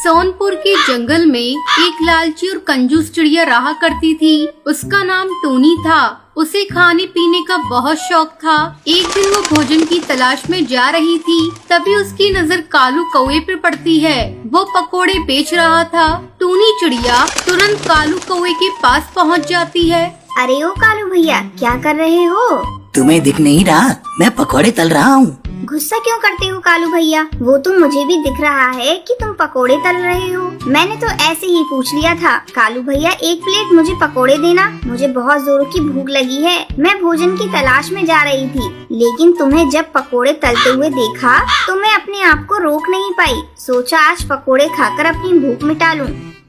सोनपुर के जंगल में एक लालची और कंजूस चिड़िया रहा करती थी। उसका नाम टूनी था। उसे खाने पीने का बहुत शौक था। एक दिन वो भोजन की तलाश में जा रही थी, तभी उसकी नजर कालू कौवे पर पड़ती है। वो पकोड़े बेच रहा था। टूनी चिड़िया तुरंत कालू कौवे के पास पहुंच जाती है। अरे ओ कालू भैया, क्या कर रहे हो? तुम्हें दिख नहीं रहा? मैं पकोड़े तल रहा हूँ। गुस्सा क्यों करते हो कालू भैया? वो तो मुझे भी दिख रहा है कि तुम पकोड़े तल रहे हो। मैंने तो ऐसे ही पूछ लिया था। कालू भैया, एक प्लेट मुझे पकोड़े देना, मुझे बहुत जोरों की भूख लगी है। मैं भोजन की तलाश में जा रही थी, लेकिन तुम्हें जब पकोड़े तलते हुए देखा तो मैं अपने आप को रोक नहीं पाई। सोचा आज पकोड़े खाकर अपनी भूख मिटा लूं।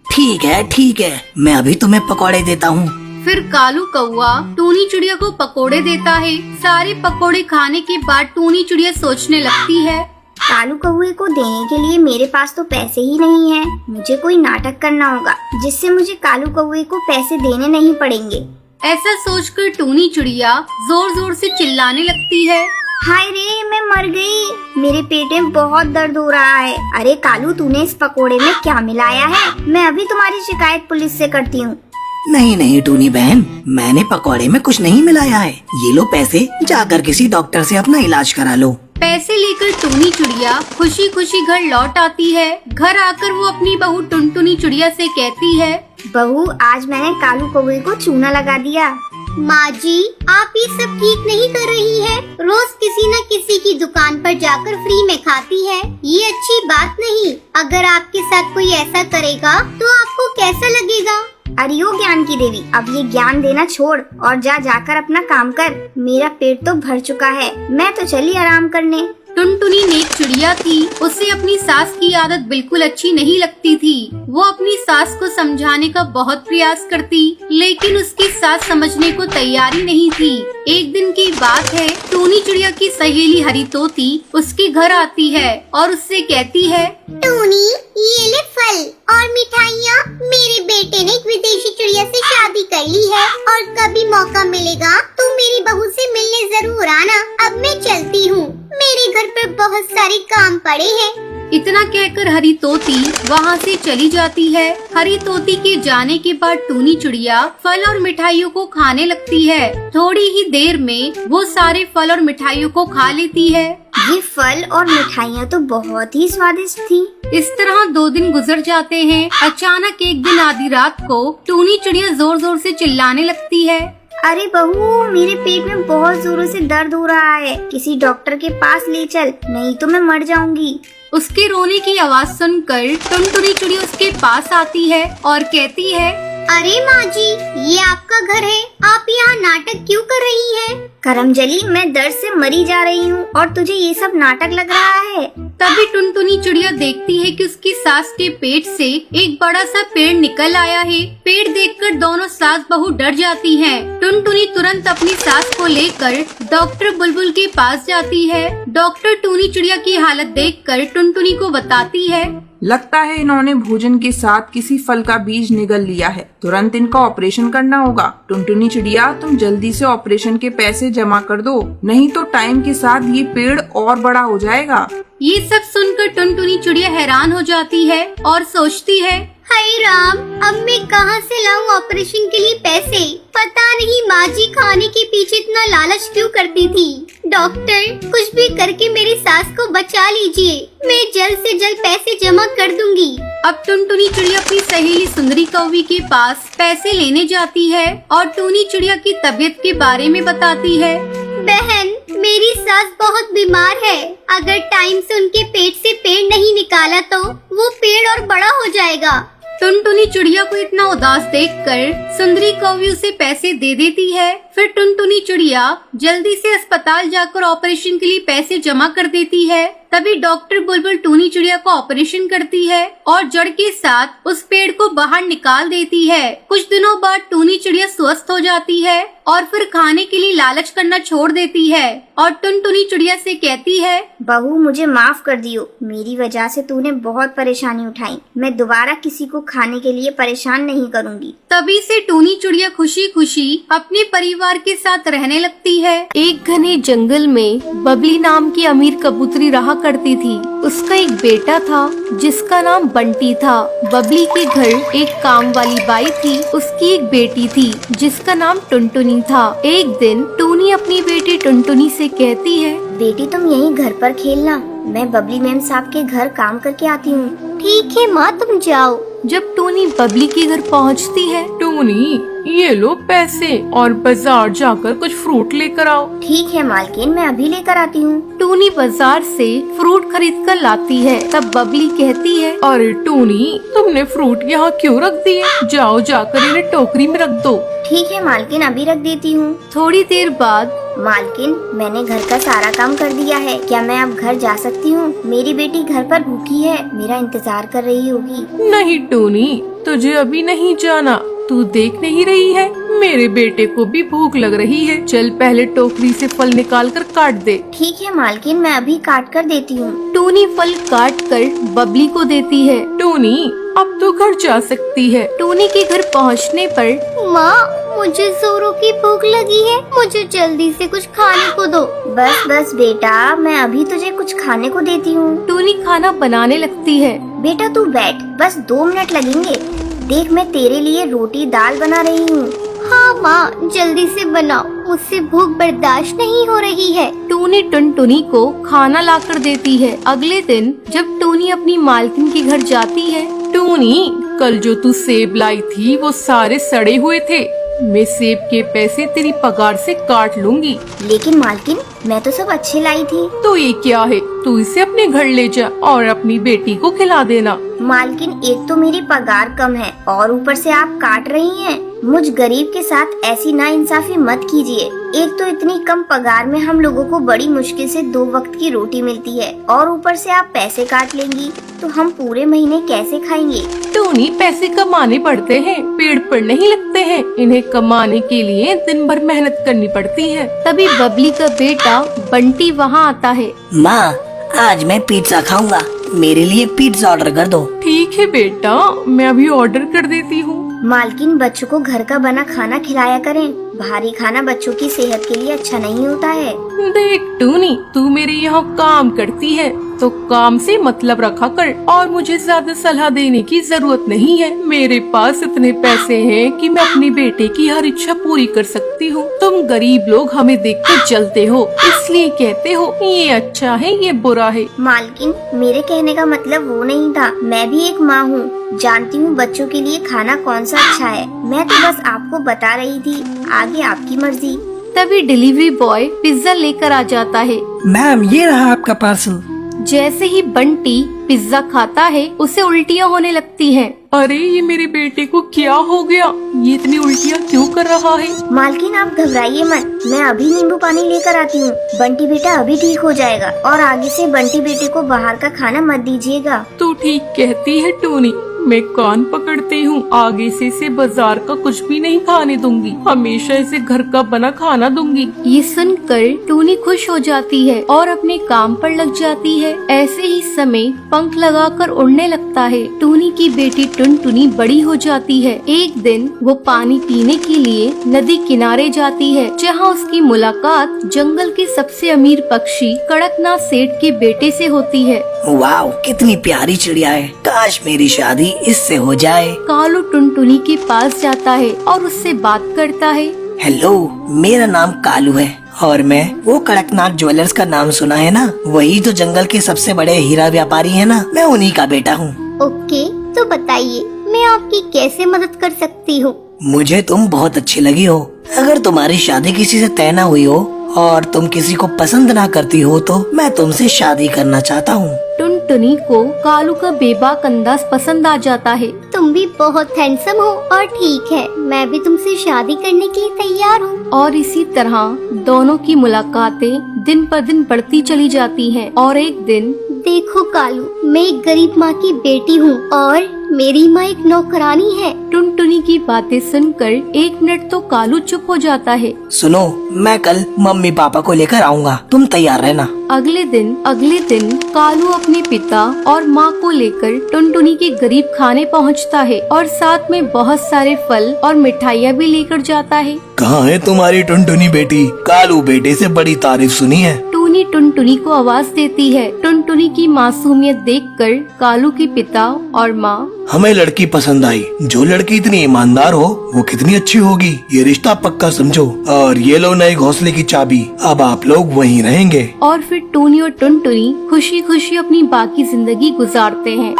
ठीक है, मैं अभी तुम्हें पकोड़े देता हूँ। फिर कालू कौवा टूनी चिड़िया को पकोड़े देता है। सारे पकोड़े खाने के बाद टूनी चिड़िया सोचने लगती है, कालू कौवे को देने के लिए मेरे पास तो पैसे ही नहीं है। मुझे कोई नाटक करना होगा जिससे मुझे कालू कौवे को पैसे देने नहीं पड़ेंगे। ऐसा सोचकर टूनी चिड़िया जोर जोर से चिल्लाने लगती है। हाय रे, मैं मर गई। मेरे पेट में बहुत दर्द हो रहा है। अरे कालू, तूने इस पकोड़े में क्या मिलाया है? मैं अभी तुम्हारी शिकायत पुलिस से करती हूँ। नहीं टूनी बहन, मैंने पकोड़े में कुछ नहीं मिलाया है। ये लो पैसे, जाकर किसी डॉक्टर से अपना इलाज करा लो। पैसे लेकर टूनी चिड़िया खुशी खुशी घर लौट आती है। घर आकर वो अपनी बहू टुनटुनी चिड़िया से कहती है, बहू, आज मैंने कालू कौवे को चूना लगा दिया। माँ जी, आप ये सब ठीक नहीं कर रही है। रोज किसी न किसी की दुकान पर जाकर फ्री में खाती है। ये अच्छी बात नहीं। अगर आपके साथ कोई ऐसा करेगा तो आपको कैसा लगेगा? अरे ओ ज्ञान की देवी, अब ये ज्ञान देना छोड़ और जाकर अपना काम कर। मेरा पेट तो भर चुका है, मैं तो चली आराम करने। टुनटुनी नेक चिड़िया थी। उसे अपनी सास की आदत बिल्कुल अच्छी नहीं लगती थी। वो अपनी सास को समझाने का बहुत प्रयास करती, लेकिन उसकी सास समझने को तैयार ही नहीं थी। एक दिन की बात है, टूनी चिड़िया की सहेली हरी तोती उसके घर आती है और उससे कहती है, टूनी, ये ले फल और मिठाइयाँ। मेरे बेटे ने एक विदेशी चिड़िया से शादी कर ली है और कभी मौका मिलेगा तो मेरी बहू से मिलने जरूर आना। अब मैं चलती हूँ, मेरे घर पर बहुत सारे काम पड़े हैं। इतना कहकर हरी तोती वहाँ से चली जाती है। हरी तोती के जाने के बाद टूनी चिड़िया फल और मिठाइयों को खाने लगती है। थोड़ी ही देर में वो सारे फल और मिठाइयों को खा लेती है। ये फल और मिठाइयाँ तो बहुत ही स्वादिष्ट थी। इस तरह 2 दिन गुजर जाते हैं। अचानक एक दिन आधी रात को टूनी चिड़िया जोर जोर से चिल्लाने लगती है, अरे बहू, मेरे पेट में बहुत जोरों से दर्द हो रहा है। किसी डॉक्टर के पास ले चल, नहीं तो मैं मर जाऊंगी। उसके रोने की आवाज सुनकर टुनटुनी चिड़िया उसके पास आती है और कहती है, अरे माँ जी, ये आपका घर है, आप यहाँ नाटक क्यों कर रही हैं? करमजली, मैं दर्द से मरी जा रही हूँ और तुझे ये सब नाटक लग रहा है। तभी टुनटुनी चिड़िया देखती है कि उसकी सास के पेट से एक बड़ा सा पेड़ निकल आया है। पेड़ देखकर दोनों सास बहू डर जाती हैं। टुनटुनी तुरंत अपनी सास को लेकर डॉक्टर बुलबुल के पास जाती है। डॉक्टर टूनी चिड़िया की हालत देखकर टुनटुनी को बताती है, लगता है इन्होंने भोजन के साथ किसी फल का बीज निगल लिया है। तुरंत इनका ऑपरेशन करना होगा। टुनटुनी चिड़िया, तुम जल्दी से ऑपरेशन के पैसे जमा कर दो, नहीं तो टाइम के साथ ये पेड़ और बड़ा हो जाएगा। ये सब सुनकर टुनटुनी चिड़िया हैरान हो जाती है और सोचती है, हाय राम, अब मैं कहाँ से लाऊं ऑपरेशन के लिए पैसे? पता नहीं माँ जी खाने के पीछे इतना लालच क्यों करती थी। डॉक्टर, कुछ भी करके मेरी सास को बचा लीजिए। मैं जल्द से जल्द पैसे जमा कर दूंगी। अब टुनटुनी चिड़िया अपनी सहेली सुंदरी कौवी के पास पैसे लेने जाती है और टूनी चिड़िया की तबीयत के बारे में बताती है। बहन, मेरी सास बहुत बीमार है। अगर टाइम से उनके पेट से पेड़ नहीं निकाला तो वो पेड़ और बड़ा हो जाएगा। टुनटुनी चिड़िया को इतना उदास देखकर सुंदरी कौवी उसे पैसे दे देती है। फिर टुनटुनी चिड़िया जल्दी से अस्पताल जाकर ऑपरेशन के लिए पैसे जमा कर देती है। तभी डॉक्टर बुलबुल टूनी चिड़िया को ऑपरेशन करती है और जड़ के साथ उस पेड़ को बाहर निकाल देती है। कुछ दिनों बाद टूनी चिड़िया स्वस्थ हो जाती है। और फिर खाने के लिए लालच करना छोड़ देती है और टुनटुनी चिड़िया से कहती है, बहू मुझे माफ कर दियो, मेरी वजह से तूने बहुत परेशानी उठाई। मैं दोबारा किसी को खाने के लिए परेशान नहीं करूँगी। तभी से टूनी चिड़िया खुशी खुशी अपने परिवार के साथ रहने लगती है। एक घने जंगल में बबली नाम की अमीर कबूतरी रहा करती थी। उसका एक बेटा था जिसका नाम बंटी था। बबली के घर एक काम वाली बाई थी, उसकी एक बेटी थी जिसका नाम टुनटुनी था। एक दिन टूनी अपनी बेटी टुनटुनी से कहती है, बेटी तुम यहीं घर पर खेलना, मैं बबली मैम साहब के घर काम करके आती हूँ। ठीक है माँ, तुम जाओ। जब टूनी बबली के घर पहुँचती है, टूनी ये लो पैसे और बाजार जाकर कुछ फ्रूट लेकर आओ। ठीक है मालकिन, मैं अभी लेकर आती हूँ। टूनी बाजार से फ्रूट खरीद कर लाती है। तब बबली कहती है, अरे टूनी तुमने फ्रूट यहाँ क्यों रख दिए? जाओ जाकर इन्हें टोकरी में रख दो। ठीक है मालकिन, अभी रख देती हूँ। थोड़ी देर बाद, मालकिन मैंने घर का सारा काम कर दिया है, क्या मैं अब घर जा सकती हूँ? मेरी बेटी घर पर भूखी है, मेरा इंतजार कर रही होगी। नहीं टूनी, तुझे अभी नहीं जाना। तू देख नहीं रही है मेरे बेटे को भी भूख लग रही है। चल पहले टोकरी से फल निकाल कर काट दे। ठीक है मालकिन, मैं अभी काट कर देती हूँ। टूनी फल काट कर बबली को देती है। टूनी अब तो घर जा सकती है। टूनी के घर पहुँचने पर, माँ मुझे जोरों की भूख लगी है, मुझे जल्दी से कुछ खाने को दो। बस बस बेटा, मैं अभी तुझे कुछ खाने को देती हूँ। टूनी खाना बनाने लगती है। बेटा तू बैठ, बस 2 मिनट लगेंगे। देख मैं तेरे लिए रोटी दाल बना रही हूँ। हाँ माँ, जल्दी से बनाओ, मुझसे भूख बर्दाश्त नहीं हो रही है। टूनी टुनटुनी को खाना लाकर देती है। अगले दिन जब टूनी अपनी मालकिन के घर जाती है, टूनी कल जो तू सेब लाई थी वो सारे सड़े हुए थे। मैं सेब के पैसे तेरी पगार से काट लूंगी। लेकिन मालकिन मैं तो सब अच्छे लाई थी। तो ये क्या है? तू इसे अपने घर ले जा और अपनी बेटी को खिला देना। मालकिन एक तो मेरी पगार कम है और ऊपर से आप काट रही हैं। मुझ गरीब के साथ ऐसी नाइंसाफी मत कीजिए। एक तो इतनी कम पगार में हम लोगों को बड़ी मुश्किल से 2 वक्त की रोटी मिलती है और ऊपर से आप पैसे काट लेंगी तो हम पूरे महीने कैसे खाएंगे? टूनी पैसे कमाने पड़ते हैं, पेड़ पर नहीं लगते हैं। इन्हें कमाने के लिए दिन भर मेहनत करनी पड़ती है। तभी बबली का बेटा बंटी वहाँ आता है। माँ आज मैं पिज्जा खाऊंगा, मेरे लिए पिज्जा ऑर्डर कर दो। ठीक है बेटा, मैं अभी ऑर्डर कर देती हूँ। मालकिन बच्चों को घर का बना खाना खिलाया करें, भारी खाना बच्चों की सेहत के लिए अच्छा नहीं होता है। देख टूनी, तू मेरे यहाँ काम करती है तो काम से मतलब रखा कर और मुझे ज्यादा सलाह देने की जरूरत नहीं है। मेरे पास इतने पैसे हैं कि मैं अपनी बेटे की हर इच्छा पूरी कर सकती हूँ। तुम गरीब लोग हमें देखकर जलते हो, इसलिए कहते हो ये अच्छा है ये बुरा है। मालकिन मेरे कहने का मतलब वो नहीं था, मैं भी एक माँ हूँ, जानती हूँ बच्चों के लिए खाना कौन सा अच्छा है। मैं तो बस आपको बता रही थी, आगे आपकी मर्जी। तभी डिलीवरी बॉय पिज्जा लेकर आ जाता है। मैम ये रहा आपका पार्सल। जैसे ही बंटी पिज्जा खाता है, उसे उल्टियाँ होने लगती हैं। अरे ये मेरे बेटे को क्या हो गया? ये इतनी उल्टियाँ क्यों कर रहा है? मालकिन आप घबराइए मत, मैं अभी नींबू पानी लेकर आती हूँ। बंटी बेटा अभी ठीक हो जाएगा और आगे से बंटी बेटे को बाहर का खाना मत दीजिएगा। तू ठीक कहती है टूनी, मैं कान पकड़ती हूँ। आगे से इसे बाजार का कुछ भी नहीं खाने दूंगी, हमेशा इसे घर का बना खाना दूंगी। ये सुनकर टूनी खुश हो जाती है और अपने काम पर लग जाती है। ऐसे ही समय पंख लगाकर उड़ने लगता है। टूनी की बेटी टुनटुनी बड़ी हो जाती है। एक दिन वो पानी पीने के लिए नदी किनारे जाती है, जहाँ उसकी मुलाकात जंगल के सबसे अमीर पक्षी कड़कनाथ सेठ के बेटे से होती है। वाह कितनी प्यारी चिड़िया है, काश मेरी शादी इससे हो जाए। कालू टुनटुनी के पास जाता है और उससे बात करता है। हेलो, मेरा नाम कालू है और मैं वो कड़कनाथ ज्वेलर्स का नाम सुना है ना, वही तो जंगल के सबसे बड़े हीरा व्यापारी है ना, मैं उन्हीं का बेटा हूँ। ओके, तो बताइए मैं आपकी कैसे मदद कर सकती हूँ? मुझे तुम बहुत अच्छी लगी हो। अगर तुम्हारी शादी किसी से तय न हुई हो और तुम किसी को पसंद ना करती हो तो मैं तुमसे शादी करना चाहता हूँ। टुनटुनी को कालू का बेबाक अंदाज पसंद आ जाता है। तुम भी बहुत हैंडसम हो और ठीक है, मैं भी तुमसे शादी करने के लिए तैयार हूँ। और इसी तरह दोनों की मुलाकातें दिन पर दिन बढ़ती चली जाती हैं और एक दिन देखो कालू, मैं एक गरीब माँ की बेटी हूँ और मेरी माँ एक नौकरानी है। टुनटुनी की बातें सुनकर एक मिनट तो कालू चुप हो जाता है। सुनो, मैं कल मम्मी पापा को लेकर आऊँगा, तुम तैयार रहना। अगले दिन कालू अपने पिता और माँ को लेकर टुनटुनी के गरीब खाने पहुँचता है और साथ में बहुत सारे फल और मिठाइयाँ भी लेकर जाता है। कहाँ है तुम्हारी टुनटुनी बेटी? कालू बेटे से बड़ी तारीफ सुनी है। टूनी टुनटुनी को आवाज देती है। टुनटुनी की मासूमियत देखकर कालू के पिता और माँ हमें लड़की पसंद आई। जो लड़की इतनी ईमानदार हो वो कितनी अच्छी होगी। ये रिश्ता पक्का समझो। और ये लो नए घोंसले की चाबी, अब आप लोग वहीं रहेंगे। और फिर टूनी और टुनटुनी खुशी खुशी अपनी बाकी जिंदगी गुजारते हैं।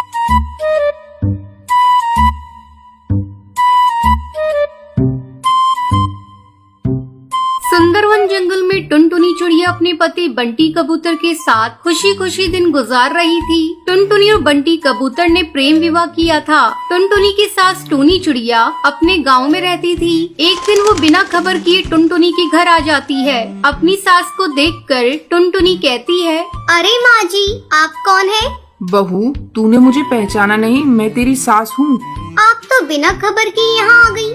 सुंदरवन जंगल में टुनटुनी चिड़िया अपने पति बंटी कबूतर के साथ खुशी खुशी दिन गुजार रही थी। टुनटुनी और बंटी कबूतर ने प्रेम विवाह किया था। टुनटुनी की सास टूनी चिड़िया अपने गांव में रहती थी। एक दिन वो बिना खबर किए टुनटुनी के घर आ जाती है। अपनी सास को देखकर टुनटुनी कहती है, अरे माँ जी, आप कौन है? बहू, तूने मुझे पहचाना नहीं? मैं तेरी सास हूँ। आप तो बिना खबर के यहाँ आ गई।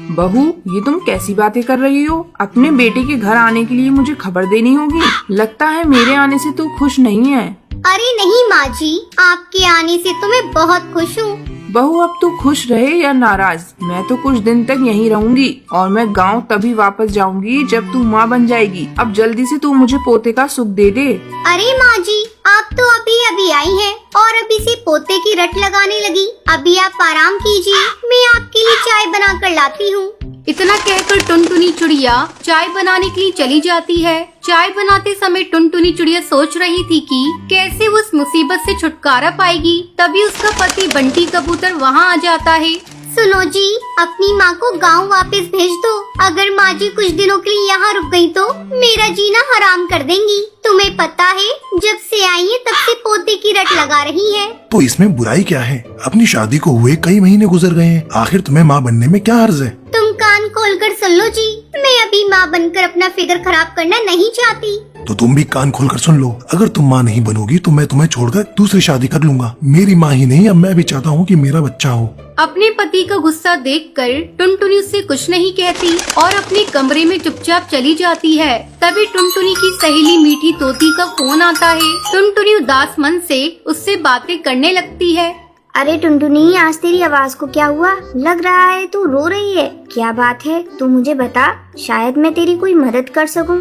बहू, ये तुम कैसी बातें कर रही हो? अपने बेटे के घर आने के लिए मुझे खबर देनी होगी। लगता है मेरे आने से तू खुश नहीं है। अरे नहीं माँ जी, आपके आने से तो मैं बहुत खुश हूँ। बहू, अब तू खुश रहे या नाराज, मैं तो कुछ दिन तक यहीं रहूंगी और मैं गांव तभी वापस जाऊंगी जब तू माँ बन जाएगी। अब जल्दी से तू मुझे पोते का सुख दे दे। अरे माँ जी, आप तो अभी अभी आई हैं और अभी से पोते की रट लगाने लगी। अभी आप आराम कीजिए, मैं आपके लिए चाय बना कर लाती हूँ। इतना कहकर टुनटुनी चिड़िया चाय बनाने के लिए चली जाती है। चाय बनाते समय टुनटुनी चिड़िया सोच रही थी कि कैसे वो उस मुसीबत से छुटकारा पाएगी। तभी उसका पति बंटी कबूतर वहाँ आ जाता है। सुनो जी, अपनी माँ को गांव वापस भेज दो। अगर माँ जी कुछ दिनों के लिए यहाँ रुक गई तो मेरा जीना हराम कर देंगी। तुम्हें पता है, जब से आई है तब से पोते की रट लगा रही है। तो इसमें बुराई क्या है? अपनी शादी को हुए कई महीने गुजर गए हैं, आखिर तुम्हें माँ बनने में क्या हर्ज है? तुम कान खोलकर सुन लो जी, मैं अभी माँ बनकर अपना फिगर खराब करना नहीं चाहती। तो तुम भी कान खोलकर सुन लो। अगर तुम माँ नहीं बनोगी तो मैं तुम्हें छोड़कर दूसरी शादी कर लूंगा। मेरी माँ ही नहीं, अब मैं भी चाहता हूँ कि मेरा बच्चा हो। अपने पति का गुस्सा देखकर टुनटुनी उससे कुछ नहीं कहती और अपने कमरे में चुपचाप चली जाती है। तभी टुनटुनी की सहेली मीठी तोती का फोन आता है। टुनटुनी उदास मन से उससे बातें करने लगती है। अरे टुनटुनी, आज तेरी आवाज को क्या हुआ? लग रहा है तू रो रही है। क्या बात है, तू मुझे बता, शायद मैं तेरी कोई मदद कर सकूं।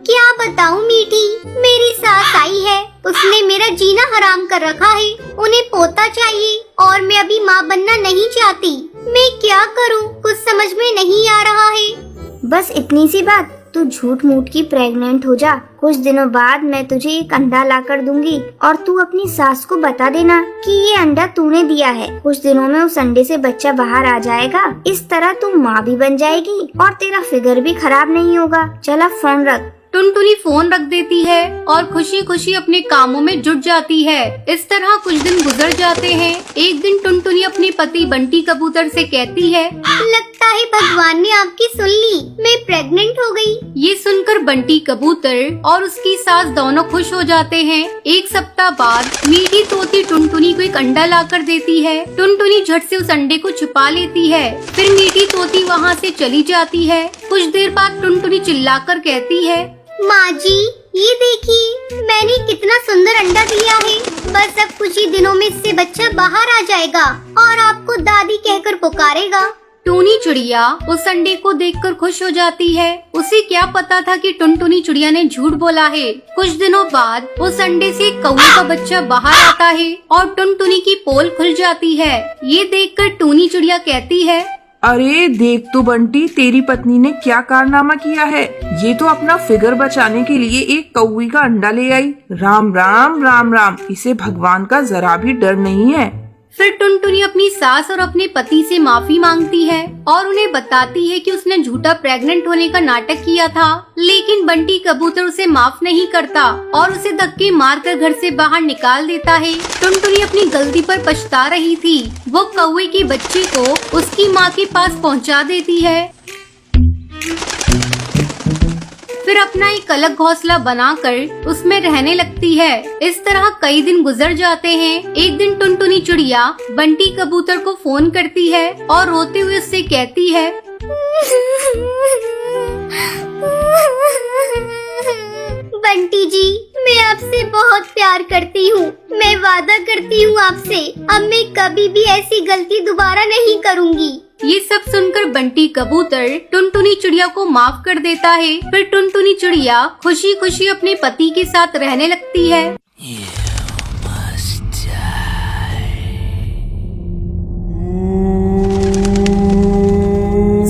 क्या बताऊं मीठी, मेरी सास आई है, उसने मेरा जीना हराम कर रखा है। उन्हें पोता चाहिए और मैं अभी माँ बनना नहीं चाहती। मैं क्या करूं, कुछ समझ में नहीं आ रहा है। बस इतनी सी बात, तू झूठ मूठ की प्रेग्नेंट हो जा। कुछ दिनों बाद मैं तुझे एक अंडा ला कर दूंगी और तू अपनी सास को बता देना कि ये अंडा तूने दिया है। कुछ दिनों में उस अंडे से बच्चा बाहर आ जाएगा। इस तरह तू माँ भी बन जाएगी और तेरा फिगर भी खराब नहीं होगा। चल अब फोन रख। टुनटुनी फोन रख देती है और खुशी खुशी अपने कामों में जुट जाती है। इस तरह कुछ दिन गुजर जाते हैं। एक दिन टुनटुनी अपने पति बंटी कबूतर से कहती है, लगता है भगवान ने आपकी सुन ली, मैं प्रेग्नेंट हो गई। ये सुनकर बंटी कबूतर और उसकी सास दोनों खुश हो जाते हैं। एक सप्ताह बाद मीठी तोती टुनटुनी को एक अंडा ला कर देती है। टुनटुनी झट से उस अंडे को छुपा लेती है। फिर मीठी तोती वहाँ से चली जाती है। कुछ देर बाद टुनटुनी चिल्लाकर कहती है, माँ जी, ये देखिए, मैंने कितना सुंदर अंडा दिया है। बस अब कुछ ही दिनों में इससे बच्चा बाहर आ जाएगा और आपको दादी कहकर पुकारेगा। टूनी चिड़िया उस अंडे को देखकर खुश हो जाती है। उसे क्या पता था कि टुनटुनी चिड़िया ने झूठ बोला है। कुछ दिनों बाद उस अंडे से एक कौवे का बच्चा बाहर आता है और टुनटुनी की पोल खुल जाती है। ये देखकर टूनी चिड़िया कहती है, अरे देख तो बंटी, तेरी पत्नी ने क्या कारनामा किया है। ये तो अपना फिगर बचाने के लिए एक कौवी का अंडा ले आई। राम राम राम राम, इसे भगवान का जरा भी डर नहीं है। फिर टुनटुनी अपनी सास और अपने पति से माफी मांगती है और उन्हें बताती है कि उसने झूठा प्रेग्नेंट होने का नाटक किया था। लेकिन बंटी कबूतर उसे माफ नहीं करता और उसे धक्के मारकर घर से बाहर निकाल देता है। टुनटुनी अपनी गलती पर पछता रही थी। वो कौवे के बच्चे को उसकी माँ के पास पहुँचा देती है। फिर अपना एक अलग घोंसला बनाकर उसमें रहने लगती है। इस तरह कई दिन गुजर जाते हैं। एक दिन टुनटुनी चिड़िया बंटी कबूतर को फोन करती है और रोते हुए उससे कहती है, बंटी जी, मैं आपसे बहुत प्यार करती हूँ। मैं वादा करती हूँ आपसे, अब मैं कभी भी ऐसी गलती दोबारा नहीं करूँगी। ये सब सुनकर बंटी कबूतर टुनटुनी चिड़िया को माफ कर देता है। फिर टुनटुनी चिड़िया खुशी खुशी अपने पति के साथ रहने लगती है।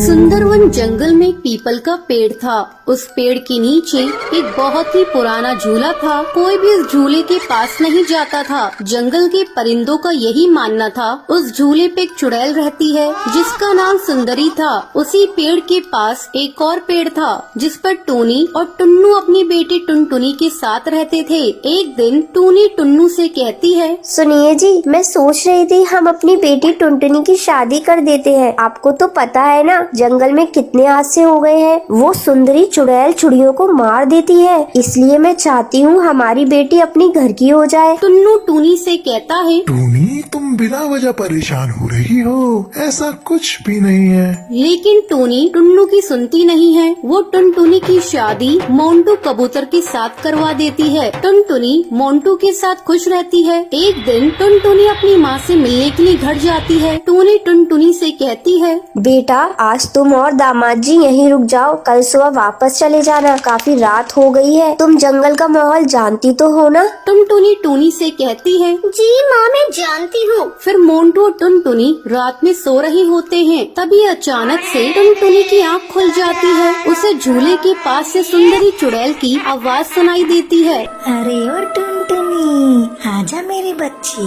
सुंदरवन जंगल में एक पीपल का पेड़ था। उस पेड़ के नीचे एक बहुत ही पुराना झूला था। कोई भी इस झूले के पास नहीं जाता था। जंगल के परिंदों का यही मानना था उस झूले पे एक चुड़ैल रहती है जिसका नाम सुंदरी था। उसी पेड़ के पास एक और पेड़ था जिस पर टूनी और टुन्नू अपनी बेटी टुनटुनी के साथ रहते थे। एक दिन टूनी टुन्नू से कहती है, सुनिए जी, मैं सोच रही थी हम अपनी बेटी टुनटुनी की शादी कर देते हैं। आपको तो पता है ना जंगल में कितने हादसे हो गए हैं। वो सुंदरी चुड़ैल चिड़ियों को मार देती है, इसलिए मैं चाहती हूँ हमारी बेटी अपनी घर की हो जाए। टुन्नू टूनी से कहता है, टूनी, तुम बिना वजह परेशान हो रही हो, ऐसा कुछ भी नहीं है। लेकिन टूनी टुन्नू की सुनती नहीं है। वो टुनटुनी की शादी मोंटू कबूतर के साथ करवा देती है। टुनटुनी मोंटू के साथ खुश रहती है। एक दिन टुनटुनी अपनी माँ से मिलने के लिए घर जाती है। टूनी टुनटुनी से कहती है, बेटा, आज तुम और दामाद जी यहीं रुक जाओ, कल सुबह वापस चले जाना। काफी रात हो गई है, तुम जंगल का माहौल जानती तो हो ना। टुनटुनी टूनी से कहती है, जी माँ, मैं जानती हूँ। फिर मोंटू और टुनटुनी रात में सो रहे होते हैं। तभी अचानक से टुनटुनी की आँख खुल जाती है। उसे झूले के पास से सुंदरी चुड़ैल की आवाज सुनाई देती है। अरे ओ टुनटुनी, आजा मेरी बच्ची,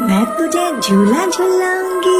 मैं तुझे झूला झूलाऊंगी।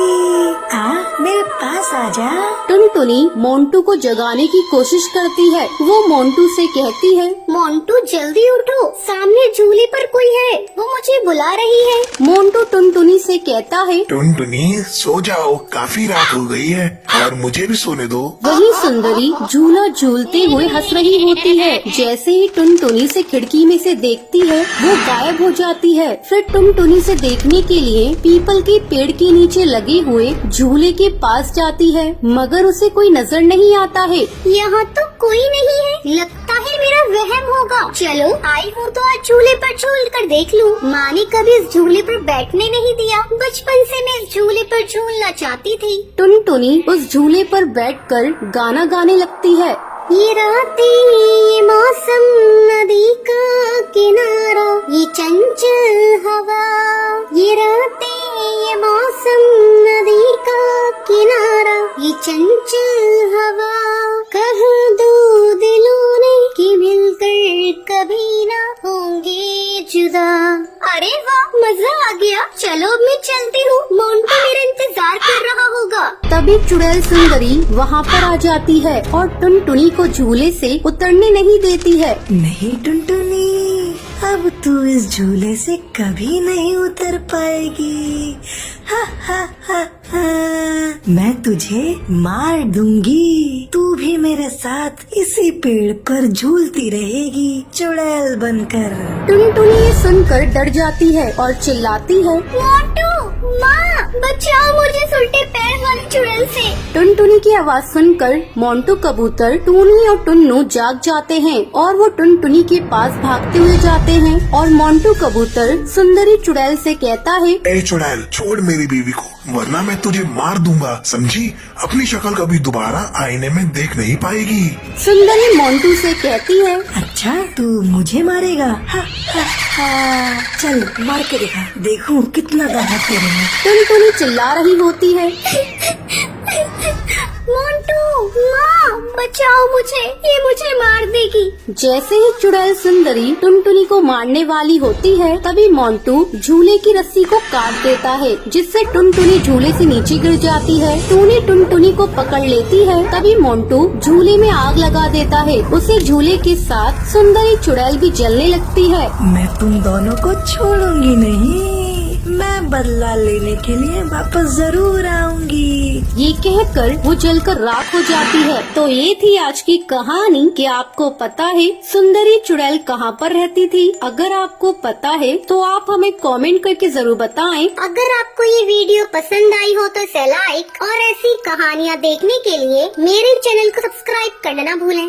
आ मेरे पास आजा। टुनटुनी मोंटू को जगाने की कोशिश करती है। वो मोंटू से कहती है, मोंटू जल्दी उठो, सामने झूले पर कोई है, वो मुझे बुला रही है। मोंटू टुनटुनी से कहता है। टुनटुनी, सो जाओ, काफी रात हो गई है और मुझे भी सोने दो। वही सुंदरी झूला झूलते हुए हंस रही होती है। जैसे ही टुनटुनी से खिड़की में से देखती है वो गायब हो जाती है। फिर टुनटुनी से देखने के लिए पीपल के पेड़ के नीचे लगे हुए झूले के पास जाती है, मगर उसे कोई नजर नहीं आता है। यहाँ तो कोई नहीं है, लगता है मेरा वहम होगा। चलो, आई हूँ तो आज झूले पर झूल कर देख लूँ। माँ ने कभी इस झूले पर बैठने नहीं दिया। बचपन से मैं इस झूले पर झूलना चाहती थी। टुनटुनी उस झूले पर बैठकर गाना गाने लगती है। ये रातें, ये मौसम, नदी का किनारा, ये चंचल हवा। ये रातें, ये मौसम, नदी का किनारा, ये चंचल हवा। कहा दो दिलों ने कि मिलकर कभी ना होंगे जुदा। अरे वाह, मजा आ गया। चलो अब मैं चलती हूँ, मोंटू मेरा इंतजार कर रहा होगा। तभी चुड़ैल सुंदरी वहाँ पर आ जाती है और टुनटुनी को झूले से उतरने नहीं देती है। नहीं टुनटुनी, अब तू इस झूले से कभी नहीं उतर पाएगी। हा हा हा हा। मैं तुझे मार दूंगी। तू भी मेरे साथ इसी पेड़ पर झूलती रहेगी चुड़ैल बनकर। टुनटुनी ये सुनकर डर जाती है और चिल्लाती है, मोंटू, माँ, बचाओ मुझे उल्टे पैर वाली चुड़ैल से। टुनटुनी की आवाज सुनकर मोंटू कबूतर टूनी और टुन्नू जाग जाते हैं और वो टुनटुनी के पास भागते हुए जाते हैं और मोंटू कबूतर सुंदरी चुड़ैल से कहता है, ए चुड़ैल, छोड़ मेरी बीवी को, वरना मैं तुझे मार दूंगा, समझी? अपनी शक्ल कभी दोबारा आईने में देख नहीं पाएगी। सुंदरी मोंटू से कहती है, अच्छा, तू मुझे मारेगा? हा हा हा। चल मार के दिखा, देखूं कितना दम है तेरे में। टुनटुनी चिल्ला रही होती है, मोंटू, माँ, बचाओ मुझे, ये मुझे मार देगी। जैसे ही चुड़ैल सुंदरी टुनटुनी को मारने वाली होती है तभी मोंटू झूले की रस्सी को काट देता है, जिससे टुनटुनी झूले से नीचे गिर जाती है। टूनी टुनटुनी को पकड़ लेती है। तभी मोंटू झूले में आग लगा देता है। उसे झूले के साथ सुंदरी चुड़ैल भी जलने लगती है। मैं तुम दोनों को छोड़ूंगी नहीं, मैं बदला लेने के लिए वापस जरूर आऊंगी। ये कहकर वो जलकर राख हो जाती है। तो ये थी आज की कहानी कि आपको पता है सुंदरी चुड़ैल कहाँ पर रहती थी। अगर आपको पता है तो आप हमें कमेंट करके जरूर बताएं। अगर आपको ये वीडियो पसंद आई हो तो इसे लाइक और ऐसी कहानियाँ देखने के लिए मेरे चैनल को सब्सक्राइब करना ना भूलें।